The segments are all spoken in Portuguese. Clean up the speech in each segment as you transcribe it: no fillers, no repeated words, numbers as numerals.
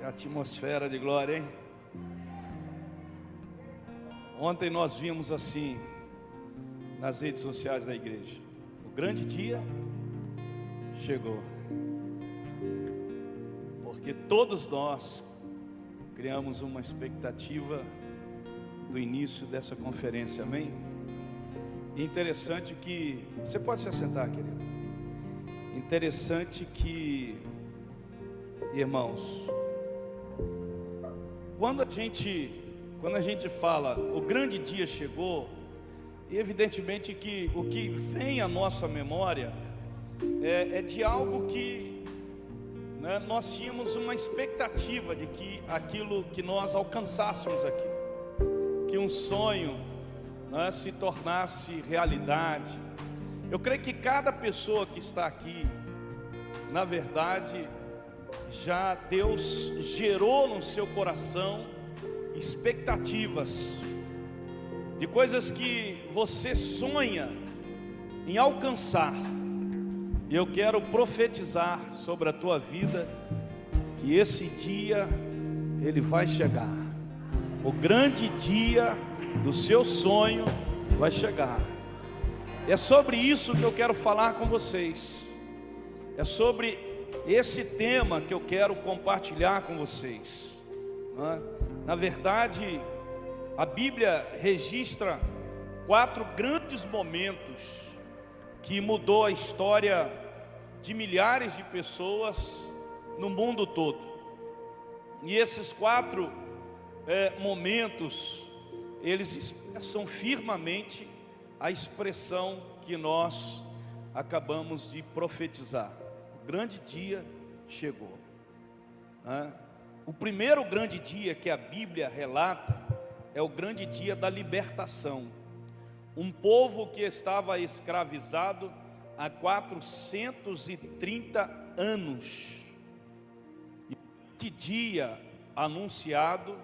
Atmosfera de glória, hein? Ontem nós vimos assim nas redes sociais da igreja: o grande dia chegou. Porque todos nós criamos uma expectativa do início dessa conferência, amém? E interessante que, você pode se assentar, querido. Interessante que, irmãos, quando a gente fala o grande dia chegou, evidentemente que o que vem à nossa memória é de algo que, né, nós tínhamos uma expectativa de que aquilo que nós alcançássemos aqui, que um sonho, né, se tornasse realidade. Eu creio que cada pessoa que está aqui, na verdade, já Deus gerou no seu coração expectativas de coisas que você sonha em alcançar. E eu quero profetizar sobre a tua vida que esse dia ele vai chegar. O grande dia do seu sonho vai chegar. É sobre isso que eu quero falar com vocês. É sobre esse tema que eu quero compartilhar com vocês. Na verdade, a Bíblia registra 4 grandes momentos que mudou a história de milhares de pessoas no mundo todo. E esses 4 momentos, eles expressam firmemente a expressão que nós acabamos de profetizar. O grande dia chegou. O primeiro grande dia que a Bíblia relata é o grande dia da libertação. Um povo que estava escravizado há 430 anos. E este dia anunciado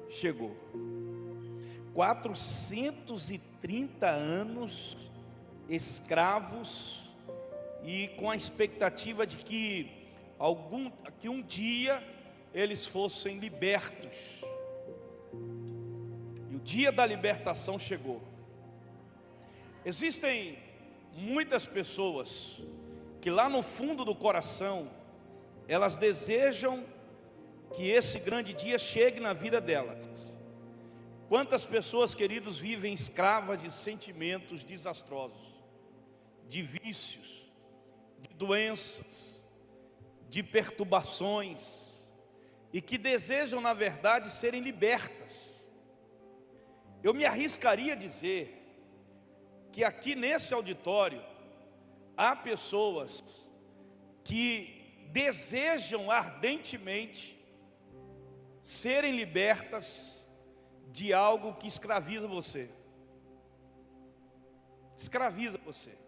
chegou. 430 anos escravos e com a expectativa de que um dia eles fossem libertos. E o dia da libertação chegou. Existem muitas pessoas que lá no fundo do coração elas desejam que esse grande dia chegue na vida delas. Quantas pessoas, queridos, vivem escravas de sentimentos desastrosos, de vícios, de doenças, de perturbações, e que desejam, na verdade, serem libertas. Eu me arriscaria a dizer que aqui nesse auditório há pessoas que desejam ardentemente serem libertas de algo que escraviza você. Escraviza você.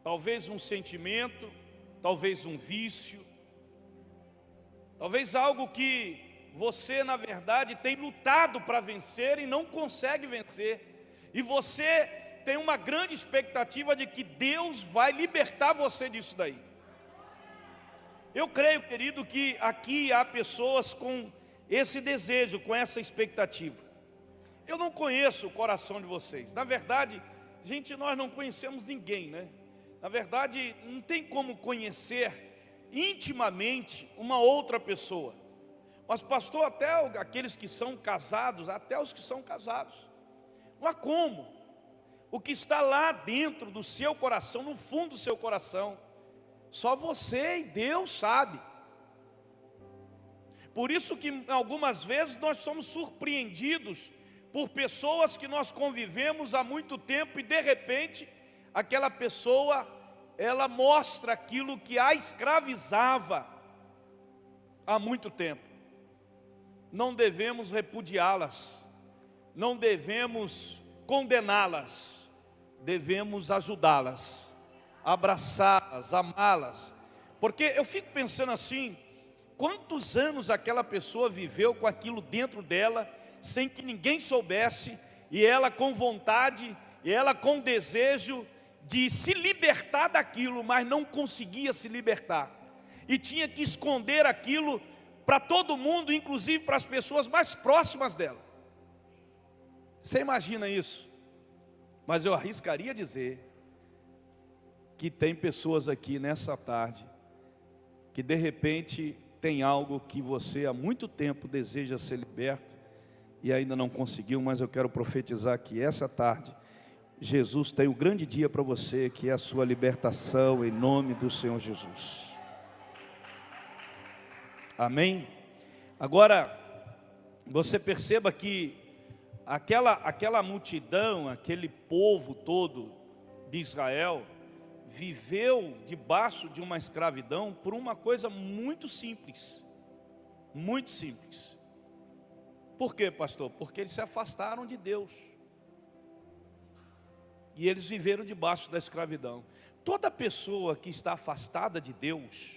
Talvez um sentimento, talvez um vício, talvez algo que você, na verdade, tem lutado para vencer e não consegue vencer. E você tem uma grande expectativa de que Deus vai libertar você disso daí. Eu creio, querido, que aqui há pessoas com esse desejo, com essa expectativa. Eu não conheço o coração de vocês. Na verdade, nós não conhecemos ninguém, né? Na verdade, não tem como conhecer intimamente uma outra pessoa. Mas pastor, até aqueles que são casados, até os que são casados, não há como. O que está lá dentro do seu coração, no fundo do seu coração, só você e Deus sabe. Por isso que algumas vezes nós somos surpreendidos por pessoas que nós convivemos há muito tempo e de repente aquela pessoa, ela mostra aquilo que a escravizava há muito tempo. Não devemos repudiá-las, não devemos condená-las, devemos ajudá-las, abraçá-las, amá-las. Porque eu fico pensando assim: quantos anos aquela pessoa viveu com aquilo dentro dela, sem que ninguém soubesse, e ela com vontade, e ela com desejo de se libertar daquilo, mas não conseguia se libertar. e tinha que esconder aquilo para todo mundo, inclusive para as pessoas mais próximas dela. Você imagina isso? Mas eu arriscaria dizer que tem pessoas aqui nessa tarde que de repente tem algo que você há muito tempo deseja ser liberto e ainda não conseguiu, mas eu quero profetizar que essa tarde Jesus tem um grande dia para você, que é a sua libertação em nome do Senhor Jesus. Amém? Agora, você perceba que aquela multidão, aquele povo todo de Israel, viveu debaixo de uma escravidão por uma coisa muito simples. Muito simples. Por quê, pastor? Porque eles se afastaram de Deus. E eles viveram debaixo da escravidão. Toda pessoa que está afastada de Deus,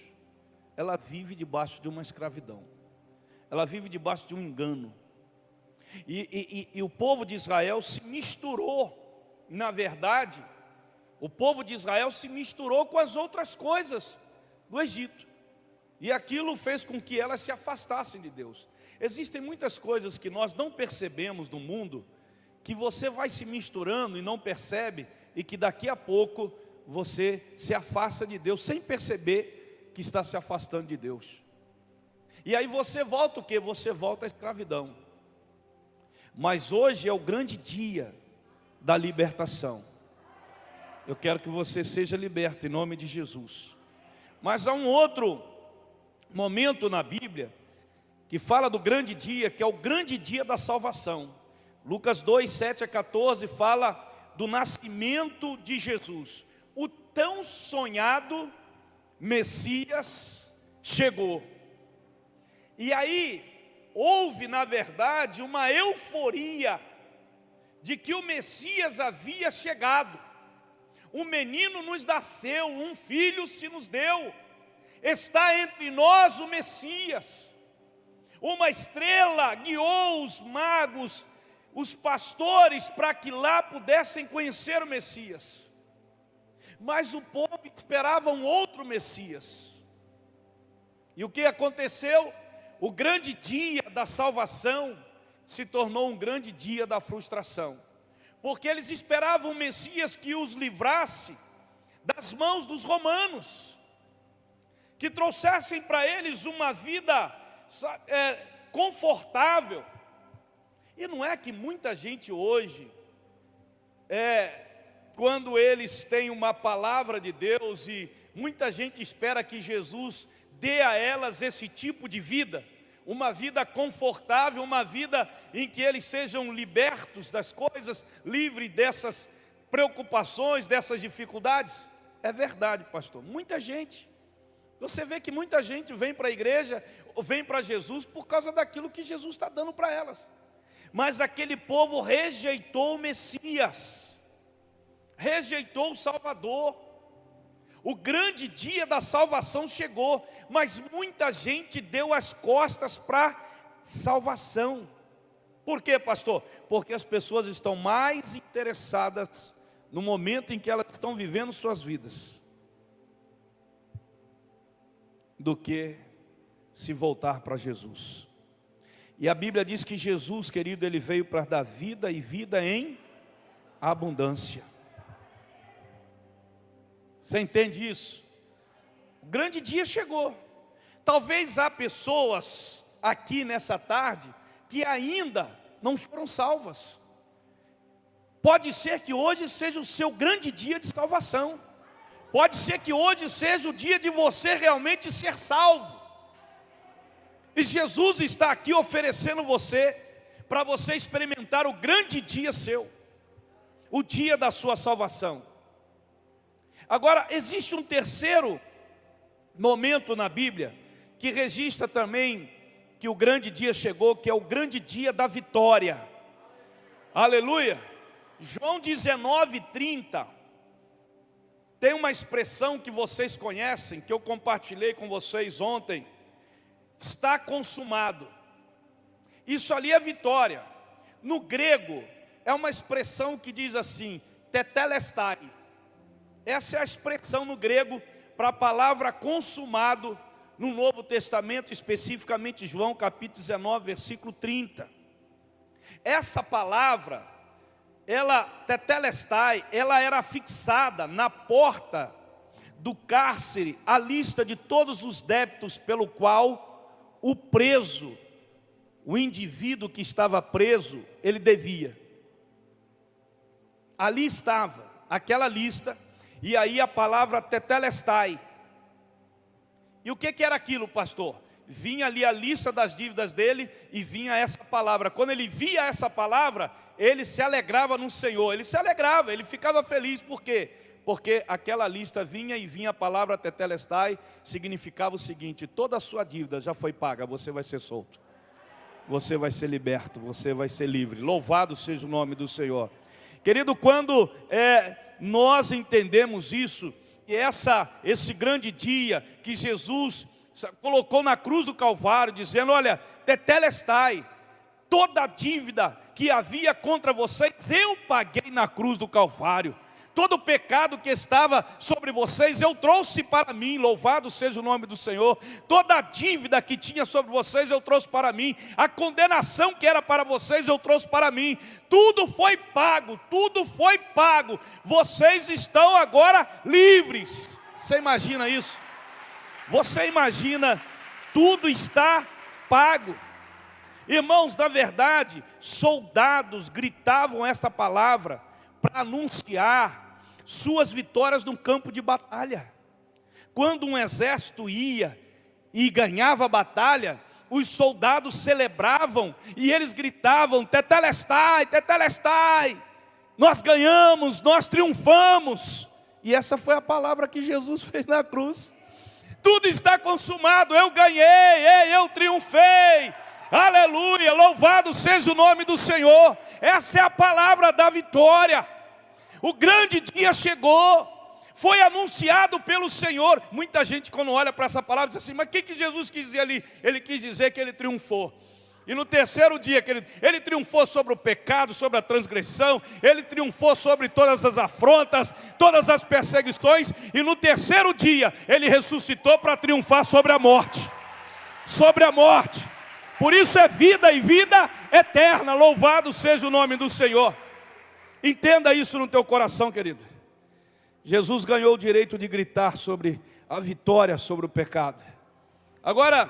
ela vive debaixo de uma escravidão. Ela vive debaixo de um engano. E o povo de Israel se misturou, na verdade, o povo de Israel se misturou com as outras coisas do Egito. E aquilo fez com que elas se afastassem de Deus. Existem muitas coisas que nós não percebemos no mundo, que você vai se misturando e não percebe, e que daqui a pouco você se afasta de Deus, sem perceber que está se afastando de Deus. E aí você volta o quê? Você volta à escravidão. Mas hoje é o grande dia da libertação. Eu quero que você seja liberto em nome de Jesus. Mas há um outro momento na Bíblia que fala do grande dia, que é o grande dia da salvação. Lucas 2, 7 a 14 fala do nascimento de Jesus. O tão sonhado Messias chegou. E aí houve, na verdade, uma euforia de que o Messias havia chegado. Um menino nos nasceu, um filho se nos deu, está entre nós o Messias. Uma estrela guiou os magos, os pastores, para que lá pudessem conhecer o Messias. Mas o povo esperava um outro Messias. E o que aconteceu? O grande dia da salvação se tornou um grande dia da frustração. Porque eles esperavam um Messias que os livrasse das mãos dos romanos, que trouxessem para eles uma vida confortável. E não é que muita gente hoje, quando eles têm uma palavra de Deus, e muita gente espera que Jesus dê a elas esse tipo de vida, uma vida confortável, uma vida em que eles sejam libertos das coisas, livres dessas preocupações, dessas dificuldades. É verdade, pastor, muita gente, você vê que muita gente vem para a igreja, vem para Jesus por causa daquilo que Jesus está dando para elas. Mas aquele povo rejeitou o Messias, rejeitou o Salvador. O grande dia da salvação chegou, mas muita gente deu as costas para a salvação. Por quê, pastor? Porque as pessoas estão mais interessadas no momento em que elas estão vivendo suas vidas, do que se voltar para Jesus. E a Bíblia diz que Jesus, querido, ele veio para dar vida e vida em abundância. Você entende isso? O grande dia chegou. Talvez há pessoas aqui nessa tarde que ainda não foram salvas. Pode ser que hoje seja o seu grande dia de salvação. Pode ser que hoje seja o dia de você realmente ser salvo. E Jesus está aqui oferecendo você, para você experimentar o grande dia seu, o dia da sua salvação. Agora, existe um terceiro momento na Bíblia, que registra também que o grande dia chegou, que é o grande dia da vitória. Aleluia! João 19:30, tem uma expressão que vocês conhecem, que eu compartilhei com vocês ontem. Está consumado. Isso ali é vitória. No grego, é uma expressão que diz assim, tetelestai. Essa é a expressão no grego para a palavra consumado, no Novo Testamento, especificamente João capítulo 19, versículo 30. Essa palavra, ela, tetelestai, ela era fixada na porta do cárcere, a lista de todos os débitos pelo qual o preso, o indivíduo que estava preso, ele devia. Ali estava aquela lista, e aí a palavra tetelestai. E o que era aquilo, pastor? Vinha ali a lista das dívidas dele e vinha essa palavra. Quando ele via essa palavra, ele se alegrava no Senhor. Ele se alegrava, ele ficava feliz. Por quê? Porque aquela lista vinha e vinha a palavra tetelestai, significava o seguinte: toda a sua dívida já foi paga, você vai ser solto. Você vai ser liberto, você vai ser livre. Louvado seja o nome do Senhor. Querido, quando nós entendemos isso, e esse grande dia que Jesus colocou na cruz do Calvário, dizendo: olha, tetelestai, toda a dívida que havia contra vocês, eu paguei na cruz do Calvário. Todo o pecado que estava sobre vocês, eu trouxe para mim, louvado seja o nome do Senhor. Toda a dívida que tinha sobre vocês, eu trouxe para mim. A condenação que era para vocês, eu trouxe para mim. Tudo foi pago, tudo foi pago. Vocês estão agora livres. Você imagina isso? Você imagina, tudo está pago. Irmãos, na verdade, soldados gritavam esta palavra para anunciar suas vitórias no campo de batalha. Quando um exército ia e ganhava a batalha, os soldados celebravam e eles gritavam: tetelestai, tetelestai, nós ganhamos, nós triunfamos. E essa foi a palavra que Jesus fez na cruz. Tudo está consumado, eu ganhei, eu triunfei. Aleluia, louvado seja o nome do Senhor. Essa é a palavra da vitória. O grande dia chegou, foi anunciado pelo Senhor. Muita gente, quando olha para essa palavra, diz assim: mas o que Jesus quis dizer ali? Ele quis dizer que ele triunfou. E no terceiro dia, ele triunfou sobre o pecado, sobre a transgressão, ele triunfou sobre todas as afrontas, todas as perseguições. E no terceiro dia, ele ressuscitou para triunfar sobre a morte. Sobre a morte. Por isso é vida e vida eterna. Louvado seja o nome do Senhor. Entenda isso no teu coração, querido. Jesus ganhou o direito de gritar sobre a vitória sobre o pecado. Agora,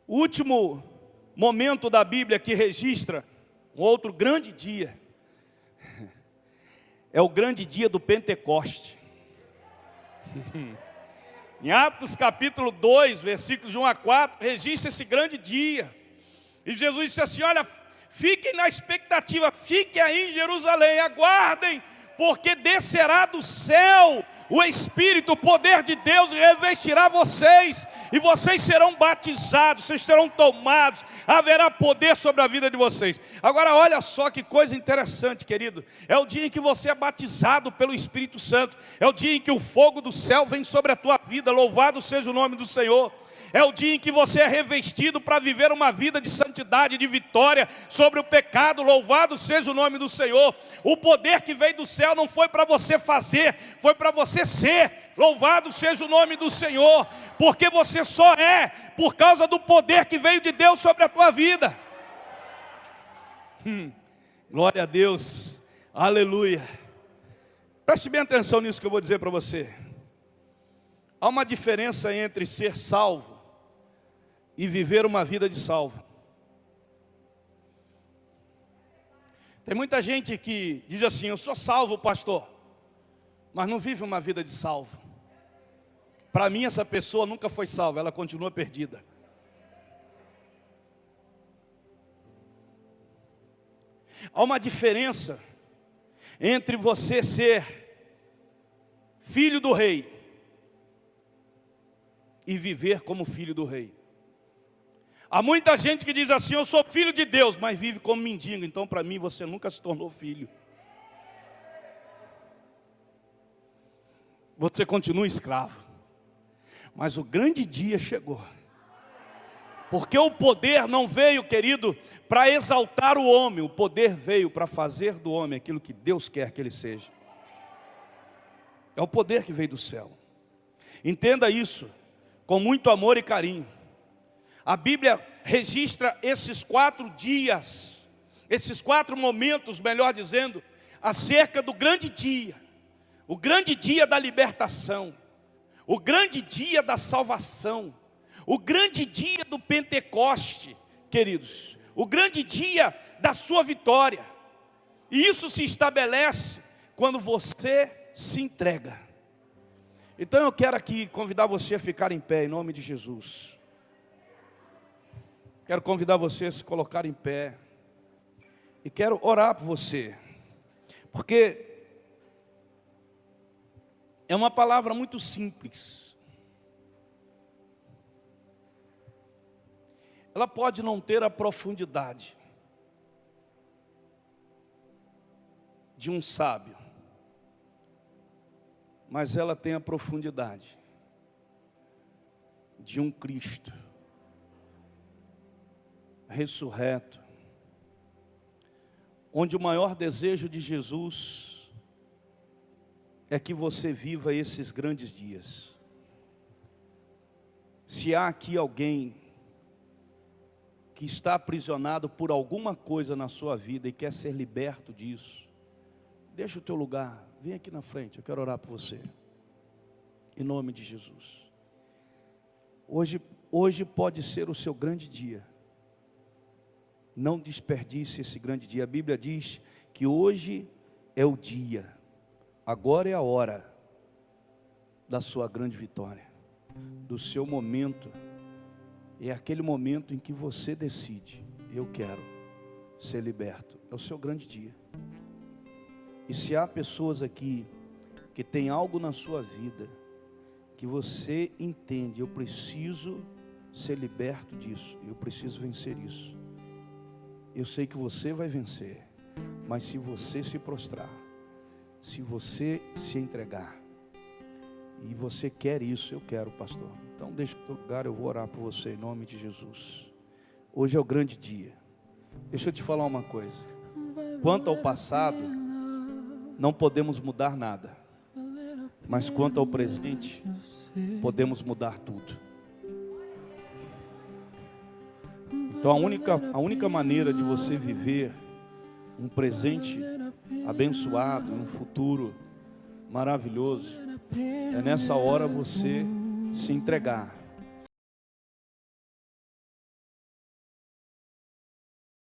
o último momento da Bíblia que registra um outro grande dia é o grande dia do Pentecoste. Em Atos capítulo 2, versículos de 1 a 4, registra esse grande dia. E Jesus disse assim: olha, fiquem na expectativa, fiquem aí em Jerusalém, aguardem, porque descerá do céu o Espírito, o poder de Deus revestirá vocês, e vocês serão batizados, vocês serão tomados, haverá poder sobre a vida de vocês. Agora olha só que coisa interessante, querido. É o dia em que você é batizado pelo Espírito Santo, é o dia em que o fogo do céu vem sobre a tua vida, louvado seja o nome do Senhor. É o dia em que você é revestido para viver uma vida de santidade, de vitória sobre o pecado. Louvado seja o nome do Senhor. O poder que veio do céu não foi para você fazer, foi para você ser. Louvado seja o nome do Senhor. Porque você só é por causa do poder que veio de Deus sobre a tua vida. Glória a Deus. Aleluia. Preste bem atenção nisso que eu vou dizer para você. Há uma diferença entre ser salvo e viver uma vida de salvo. Tem muita gente que diz assim: eu sou salvo, pastor, mas não vive uma vida de salvo. Para mim essa pessoa nunca foi salva, ela continua perdida. Há uma diferença entre você ser filho do rei e viver como filho do rei. Há muita gente que diz assim: eu sou filho de Deus, mas vive como mendigo. Então para mim você nunca se tornou filho. Você continua escravo. Mas o grande dia chegou. Porque o poder não veio, querido, para exaltar o homem. O poder veio para fazer do homem aquilo que Deus quer que ele seja. É o poder que veio do céu. Entenda isso. com muito amor e carinho. A Bíblia registra esses 4 dias, esses 4 momentos, melhor dizendo, acerca do grande dia, o grande dia da libertação, o grande dia da salvação, o grande dia do Pentecoste, queridos, o grande dia da sua vitória. E isso se estabelece quando você se entrega. Então eu quero aqui convidar você a ficar em pé, em nome de Jesus. Quero convidar você a se colocar em pé. E quero orar por você. Porque é uma palavra muito simples. Ela pode não ter a profundidade de um sábio, mas ela tem a profundidade de um Cristo ressurreto, onde o maior desejo de Jesus é que você viva esses grandes dias. Se há aqui alguém que está aprisionado por alguma coisa na sua vida e quer ser liberto disso, deixa o teu lugar, vem aqui na frente, eu quero orar por você, em nome de Jesus. Hoje pode ser o seu grande dia. Não desperdice esse grande dia. A Bíblia diz que hoje é o dia, agora é a hora da sua grande vitória, do seu momento. É aquele momento em que você decide: eu quero ser liberto. É o seu grande dia. E se há pessoas aqui que tem algo na sua vida que você entende: eu preciso ser liberto disso, eu preciso vencer isso. Eu sei que você vai vencer, mas se você se prostrar, se você se entregar, e você quer isso, eu quero, pastor. Então deixa o teu lugar, eu vou orar por você em nome de Jesus. Hoje é o grande dia. Deixa eu te falar uma coisa. Quanto ao passado, não podemos mudar nada, mas quanto ao presente, podemos mudar tudo. Então a única maneira de você viver um presente abençoado, um futuro maravilhoso, é nessa hora você se entregar